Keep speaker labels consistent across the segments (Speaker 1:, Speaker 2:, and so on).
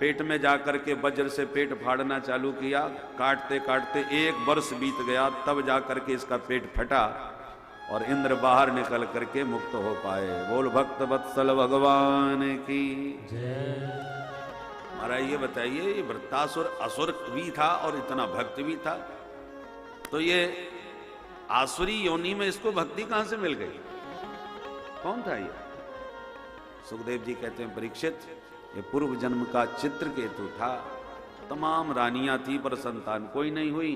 Speaker 1: पेट में जाकर के वज्र से पेट फाड़ना चालू किया, काटते काटते 1 वर्ष बीत गया, तब जाकर के इसका पेट फटा और इंद्र बाहर निकल करके मुक्त हो पाए। बोल भक्त वत्सल भगवान की जय। महाराज ये बताइए, ये वृत्तासुर असुर भी था और इतना भक्त भी था, तो ये आसुरी योनि में इसको भक्ति कहां से मिल गई? कौन था ये? सुखदेव जी कहते हैं, परीक्षित, ये पूर्व जन्म का चित्रकेतु था। तमाम रानियां थी पर संतान कोई नहीं हुई।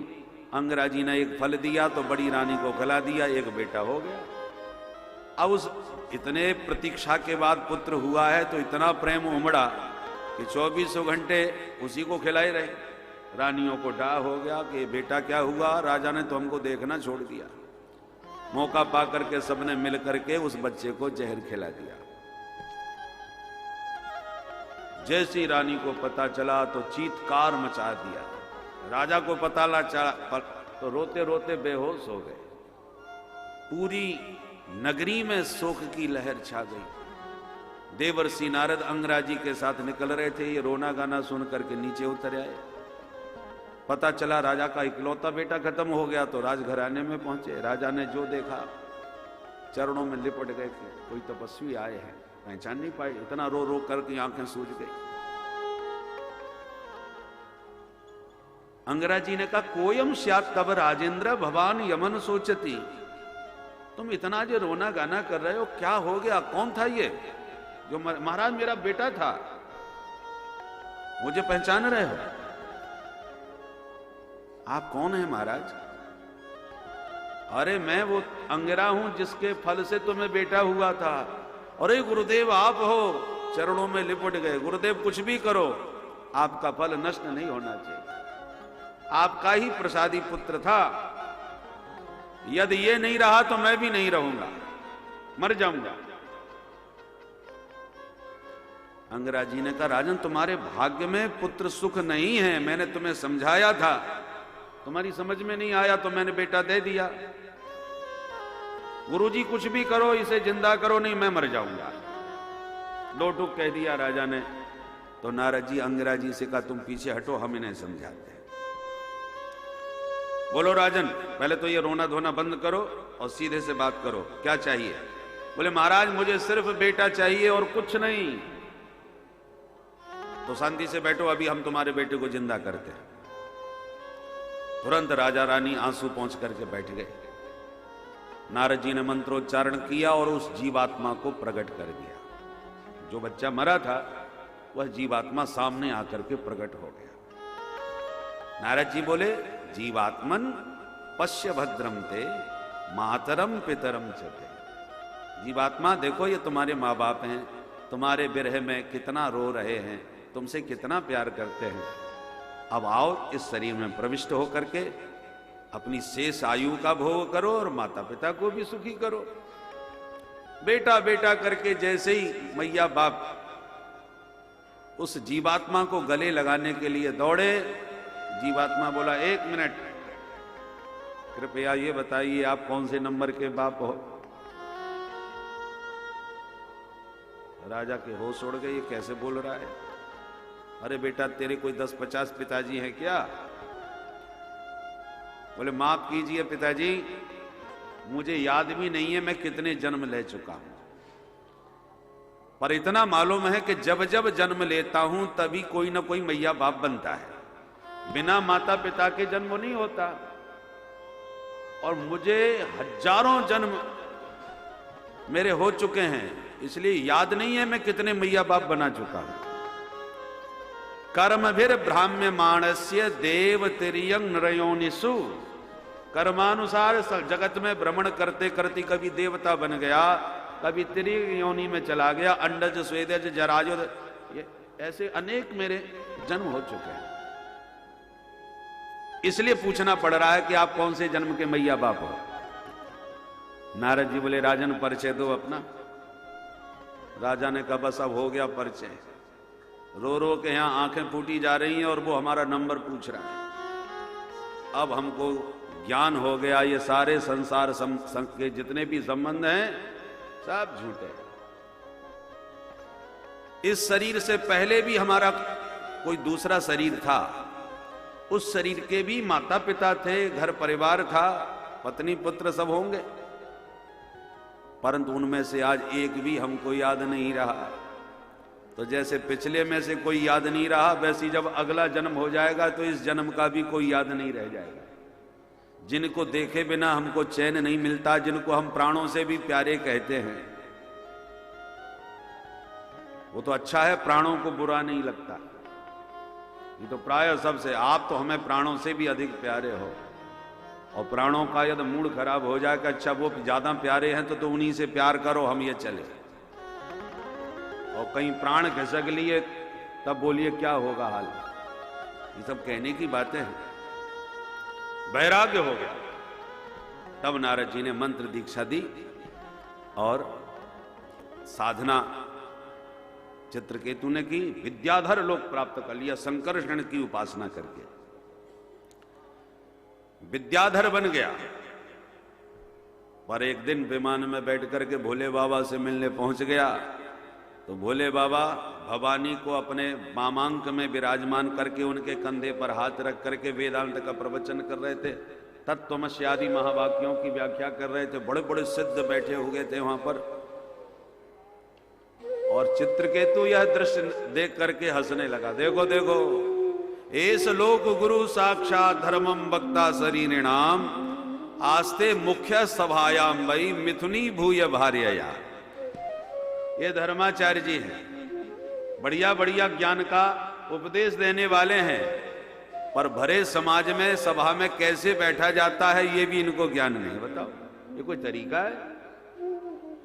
Speaker 1: अंगराजी ने एक फल दिया तो बड़ी रानी को खिला दिया, एक बेटा हो गया। अब उस इतने प्रतीक्षा के बाद पुत्र हुआ है तो इतना प्रेम उमड़ा कि 24 घंटे उसी को खिलाए रहे। रानियों को डा हो गया कि बेटा क्या हुआ, राजा ने तो हमको देखना छोड़ दिया। मौका पा करके सबने मिल करके उस बच्चे को जहर खिला दिया। जैसी रानी को पता चला तो चीत्कार मचा दिया। राजा को पता चला तो रोते रोते बेहोश हो गए। पूरी नगरी में शोक की लहर छा गई। देवर्षि नारद अंगराजी के साथ निकल रहे थे, ये रोना गाना सुन करके नीचे उतर आए। पता चला राजा का इकलौता बेटा खत्म हो गया, तो राजघराने में पहुंचे। राजा ने जो देखा चरणों में लिपट गए कि कोई तपस्वी आए हैं, पहचान नहीं पाए। इतना रो रो करके आंखें सूज गई। अंगराजी ने कहा, कोयम स्यात् तब राजेंद्र भवान यमन सोचती। तुम इतना जो रोना गाना कर रहे हो, क्या हो गया? कौन था ये जो? महाराज मेरा बेटा था, मुझे पहचान रहे हो? आप कौन हैं महाराज? अरे मैं वो अंगिरा हूं जिसके फल से तुम्हें बेटा हुआ था। अरे गुरुदेव आप हो? चरणों में लिपट गए। गुरुदेव कुछ भी करो, आपका फल नष्ट नहीं होना चाहिए। आपका ही प्रसादी पुत्र था। यदि ये नहीं रहा तो मैं भी नहीं रहूंगा, मर जाऊंगा। अंगराजी ने कहा, राजन तुम्हारे भाग्य में पुत्र सुख नहीं है। मैंने तुम्हें समझाया था, तुम्हारी समझ में नहीं आया तो मैंने बेटा दे दिया। गुरुजी कुछ भी करो, इसे जिंदा करो, नहीं मैं मर जाऊंगा। दो टूक कह दिया राजा ने। तो नारद जी अंगराजी से कहा, तुम पीछे हटो, हम इन्हें समझाते हैं। बोलो राजन, पहले तो ये रोना धोना बंद करो और सीधे से बात करो, क्या चाहिए? बोले महाराज मुझे सिर्फ बेटा चाहिए और कुछ नहीं। तो शांति से बैठो, अभी हम तुम्हारे बेटे को जिंदा करते हैं। तुरंत राजा रानी आंसू पहुंच करके बैठ गए। नारद जी ने मंत्रोच्चारण किया और उस जीवात्मा को प्रकट कर दिया। जो बच्चा मरा था वह जीवात्मा सामने आकर के प्रकट हो गया। नारद जी बोले, जीवात्मन पश्य भद्रम ते मातरम पितरम चते। जीवात्मा देखो, ये तुम्हारे माँ बाप हैं, तुम्हारे विरह में कितना रो रहे हैं, तुमसे कितना प्यार करते हैं। अब आओ इस शरीर में प्रविष्ट होकर के अपनी शेष आयु का भोग करो और माता पिता को भी सुखी करो। बेटा बेटा करके जैसे ही मैया बाप उस जीवात्मा को गले लगाने के लिए दौड़े, जीवात्मा बोला, 1 मिनट, कृपया ये बताइए आप कौन से नंबर के बाप हो? राजा के होश उड़ गए, ये कैसे बोल रहा है? अरे बेटा तेरे कोई 10-50 पिताजी हैं क्या? बोले माफ कीजिए पिताजी, मुझे याद भी नहीं है मैं कितने जन्म ले चुका हूं, पर इतना मालूम है कि जब जब जन्म लेता हूं तभी कोई ना कोई मैया बाप बनता है। बिना माता पिता के जन्म नहीं होता। और मुझे हजारों जन्म मेरे हो चुके हैं, इसलिए याद नहीं है मैं कितने मैया बाप बना चुका हूं। कर्मभिर भ्राम्य मानस्य देव तिर्यंग नरयोनिषु। कर्मानुसार जगत में भ्रमण करते करते कभी देवता बन गया, कभी तिर्यंग योनि में चला गया, अंडज स्वेदज जरायुध, ये ऐसे अनेक मेरे जन्म हो चुके हैं। इसलिए पूछना पड़ रहा है कि आप कौन से जन्म के मैया बाप हो। नारद जी बोले, राजन परिचय दो अपना। राजा ने कहा, बस अब हो गया परिचय। रो रो के यहां आंखें फूटी जा रही हैं और वो हमारा नंबर पूछ रहा है। अब हमको ज्ञान हो गया, ये सारे संसार के जितने भी संबंध हैं सब झूठे। इस शरीर से पहले भी हमारा कोई दूसरा शरीर था, उस शरीर के भी माता पिता थे, घर परिवार था, पत्नी पुत्र सब होंगे, परंतु उनमें से आज एक भी हमको याद नहीं रहा। तो जैसे पिछले में से कोई याद नहीं रहा, वैसे जब अगला जन्म हो जाएगा तो इस जन्म का भी कोई याद नहीं रह जाएगा। जिनको देखे बिना हमको चैन नहीं मिलता, जिनको हम प्राणों से भी प्यारे कहते हैं, वो तो अच्छा है, प्राणों को बुरा नहीं लगता। ये तो प्राय सबसे, आप तो हमें प्राणों से भी अधिक प्यारे हो, और प्राणों का यदि मूड खराब हो जाए कि अच्छा वो ज्यादा प्यारे हैं तो उन्हीं से प्यार करो, हम ये चले, और कहीं प्राण खिसक लिए तब बोलिए क्या होगा हाल। ये सब कहने की बातें हैं। वैराग्य हो गया, तब नारद जी ने मंत्र दीक्षा दी और साधना चित्रकेतु ने की, विद्याधर लोक प्राप्त कर लिया, संकर्षण की उपासना करके विद्याधर बन गया। पर एक दिन विमान में बैठ करके भोले बाबा से मिलने पहुंच गया, तो भोले बाबा भवानी को अपने मामांक में विराजमान करके उनके कंधे पर हाथ रख करके वेदांत का प्रवचन कर रहे थे, तत्त्वमसि आदि महावाक्यों की व्याख्या कर रहे थे। बड़े बड़े सिद्ध बैठे हुए थे वहां पर, और चित्रकेतु यह दृश्य देख करके हंसने लगा। देखो देखो, एस लोक गुरु साक्षात धर्मम वक्ता शरीरिणाम आस्ते मुख्य सभायाम वही मिथुनी भूय भार्यया। ये धर्माचार्य जी हैं, बढ़िया बढ़िया ज्ञान का उपदेश देने वाले हैं, पर भरे समाज में सभा में कैसे बैठा जाता है ये भी इनको ज्ञान नहीं। बताओ, ये कोई तरीका है?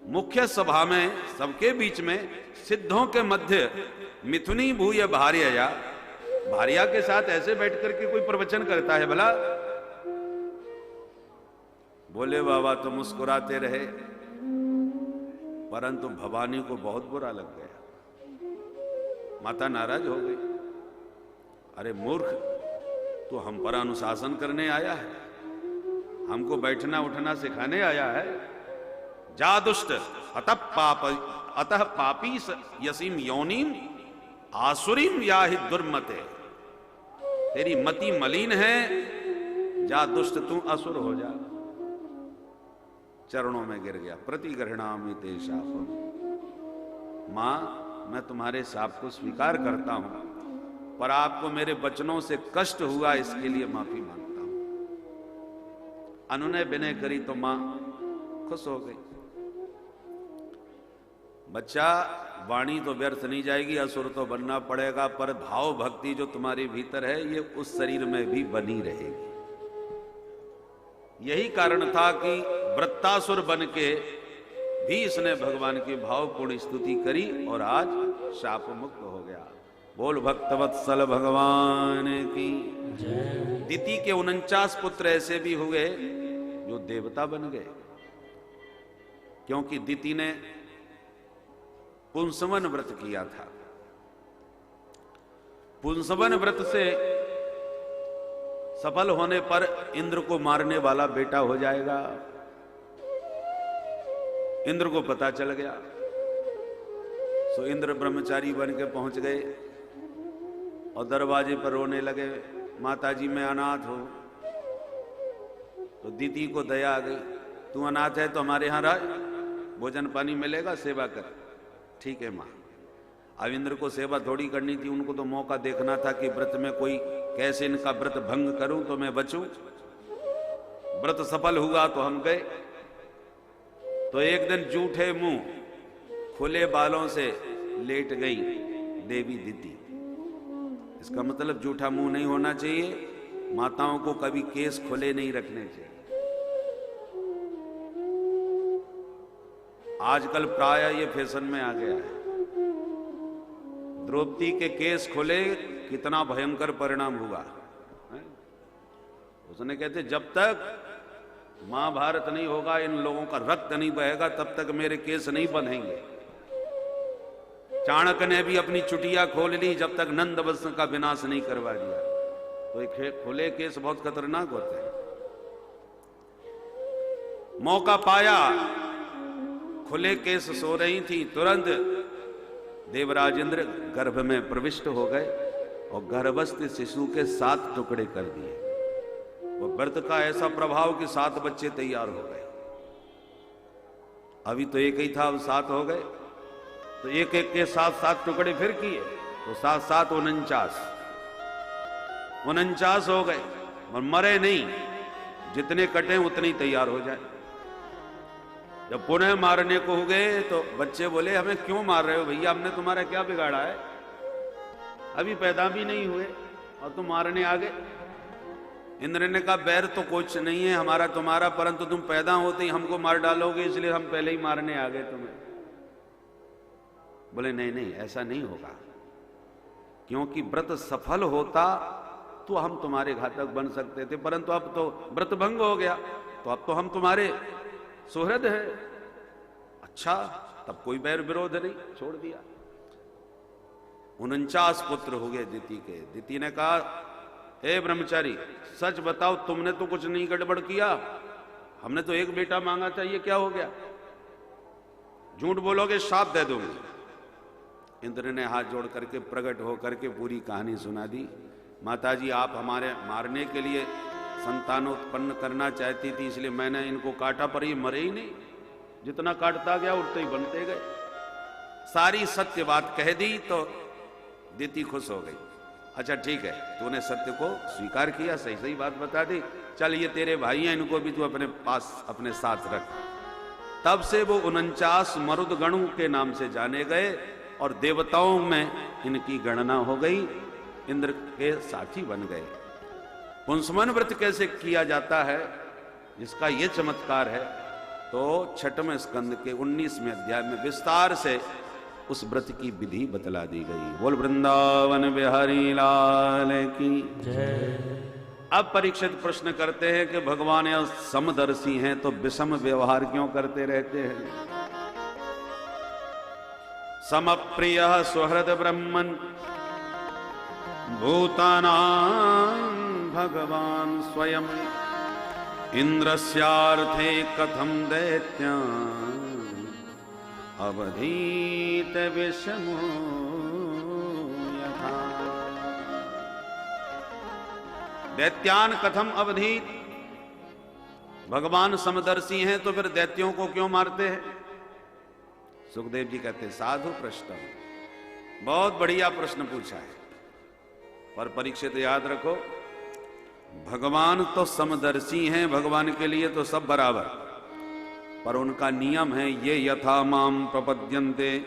Speaker 1: मुख्य सभा में सबके बीच में सिद्धों के मध्य मिथुनी भूय भार्यया, भार्या के साथ ऐसे बैठ करके कोई प्रवचन करता है भला? भोले बाबा तो मुस्कुराते रहे, परंतु भवानी को बहुत बुरा लग गया। माता नाराज हो गई। अरे मूर्ख, तू हम पर अनुशासन करने आया है, हमको बैठना उठना सिखाने आया है? जा दुष्ट अतः पापी यसीम योनिम आसुरीम या ही दुर्मते। तेरी मति मलिन है, जा दुष्ट तू असुर हो जा। चरणों में गिर गया। प्रतिगृह्णामि ते शापम, मां मैं तुम्हारे शाप को स्वीकार करता हूं, पर आपको मेरे वचनों से कष्ट हुआ, इसके लिए माफी मांगता हूं। अनुनय विनय करी तो मां खुश हो गई। बच्चा, वाणी तो व्यर्थ नहीं जाएगी, असुर तो बनना पड़ेगा, पर भाव भक्ति जो तुम्हारे भीतर है ये उस शरीर में भी बनी रहेगी। यही कारण था कि वृत्तासुर बन के भी इसने भगवान की भावपूर्ण स्तुति करी और आज शाप मुक्त हो गया। बोल भक्तवत्सल भगवान की। दिति के 49 पुत्र ऐसे भी हुए जो देवता बन गए, क्योंकि दिति ने पुंसवन व्रत किया था। पुंसवन व्रत से सफल होने पर इंद्र को मारने वाला बेटा हो जाएगा। इंद्र को पता चल गया, सो इंद्र ब्रह्मचारी बन के पहुंच गए और दरवाजे पर रोने लगे, माताजी मैं अनाथ हूं। तो दीदी को दया आ गई, तू अनाथ है तो हमारे यहां रह, भोजन पानी मिलेगा, सेवा कर। ठीक है मां। अब इंद्र को सेवा थोड़ी करनी थी, उनको तो मौका देखना था कि व्रत में कोई कैसे इनका व्रत भंग करूं तो मैं बचूं। व्रत सफल हुआ तो हम गए। तो एक दिन जूठे मुंह खुले बालों से लेट गई देवी दीदी। इसका मतलब जूठा मुंह नहीं होना चाहिए, माताओं को कभी केस खुले नहीं रखने चाहिए। आजकल प्राय ये फैशन में आ गया है। द्रौपदी के केस खुले, कितना भयंकर परिणाम हुआ। उसने कहते जब तक महाभारत नहीं होगा, इन लोगों का रक्त नहीं बहेगा, तब तक मेरे केस नहीं बंधेंगे। चाणक्य ने भी अपनी चुटिया खोल ली जब तक नंद वंश का विनाश नहीं करवा दिया। तो ये खुले केस बहुत खतरनाक होते हैं। मौका पाया, खुले केस सो रही थी, तुरंत देवराज इंद्र गर्भ में प्रविष्ट हो गए और गर्भस्थ शिशु के 7 टुकड़े कर दिए। वो व्रत का ऐसा प्रभाव कि 7 बच्चे तैयार हो गए। अभी तो एक ही था, अब 7 हो गए, तो एक एक के 7 टुकड़े फिर किए, तो 7 7 49 हो गए। और मरे नहीं, जितने कटे उतने ही तैयार हो जाए। जब पुनः मारने को हो गए तो बच्चे बोले, हमें क्यों मार रहे हो भैया, हमने तुम्हारा क्या बिगाड़ा है, अभी पैदा भी नहीं हुए और तुम मारने आ गए। इंद्र ने कहा, बैर तो कुछ नहीं है हमारा तुम्हारा, परंतु तुम पैदा होते ही हमको मार डालोगे, इसलिए हम पहले ही मारने आ गए तुम्हें। बोले नहीं नहीं, ऐसा नहीं होगा, क्योंकि व्रत सफल होता तो हम तुम्हारे घातक बन सकते थे, परंतु अब तो व्रत भंग हो गया, तो अब तो हम तुम्हारे सुहृद है। अच्छा, तब कोई बैर विरोध नहीं, छोड़ दिया। 49 पुत्र हो गए दिति के। दिति ने कहा, हे ब्रह्मचारी, सच बताओ, तुमने तो कुछ नहीं गड़बड़ किया, हमने तो एक बेटा मांगा था, ये क्या हो गया? झूठ बोलोगे श्राप दे दूंगी। इंद्र ने हाथ जोड़ करके प्रकट होकर के पूरी कहानी सुना दी। माताजी, आप हमारे मारने के लिए संतान उत्पन्न करना चाहती थी, इसलिए मैंने इनको काटा, पर ये मरे ही नहीं, जितना काटता गया उतने ही बनते गए। सारी सत्य बात कह दी तो दिति खुश हो गई। अच्छा ठीक है, तूने सत्य को स्वीकार किया, सही सही बात बता दी, चल ये तेरे भाई हैं, इनको भी तू अपने पास अपने साथ रख। तब से वो 49 मरुद गणों के नाम से जाने गए और देवताओं में इनकी गणना हो गई, इंद्र के साथी बन गए। पुंसवन व्रत कैसे किया जाता है, जिसका ये चमत्कार है, तो 6वें स्कंद के 19वें अध्याय में विस्तार से उस व्रत की विधि बतला दी गई। बोल वृंदावन बिहारी लाल की जय। अब परीक्षित प्रश्न करते हैं कि भगवान यह समदर्शी हैं तो विषम व्यवहार क्यों करते रहते हैं? समप्रिय सुहृद ब्रह्मन् भूतानां भगवान स्वयं इंद्रस्यार्थे कथम दैत्यान् अवधीत विषमो यथा। दैत्यान कथम अवधीत, भगवान समदर्शी हैं तो फिर दैत्यों को क्यों मारते हैं? सुखदेव जी कहते, साधु प्रश्न, बहुत बढ़िया प्रश्न पूछा है, पर परीक्षित याद रखो, भगवान तो समदर्शी हैं, भगवान के लिए तो सब बराबर, पर उनका नियम है, ये यथा माम प्रपद्यन्ते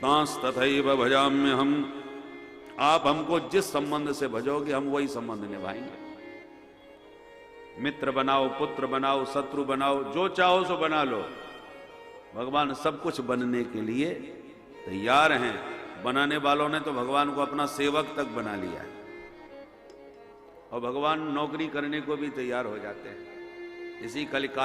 Speaker 1: तांस तथैव भजाम्यहम्। आप हमको जिस संबंध से भजोगे हम वही संबंध निभाएंगे। मित्र बनाओ, पुत्र बनाओ, शत्रु बनाओ, जो चाहो सो बना लो, भगवान सब कुछ बनने के लिए तैयार हैं। बनाने वालों ने तो भगवान को अपना सेवक तक बना लिया है, और भगवान नौकरी करने को भी तैयार हो जाते हैं। इसी कलिकाल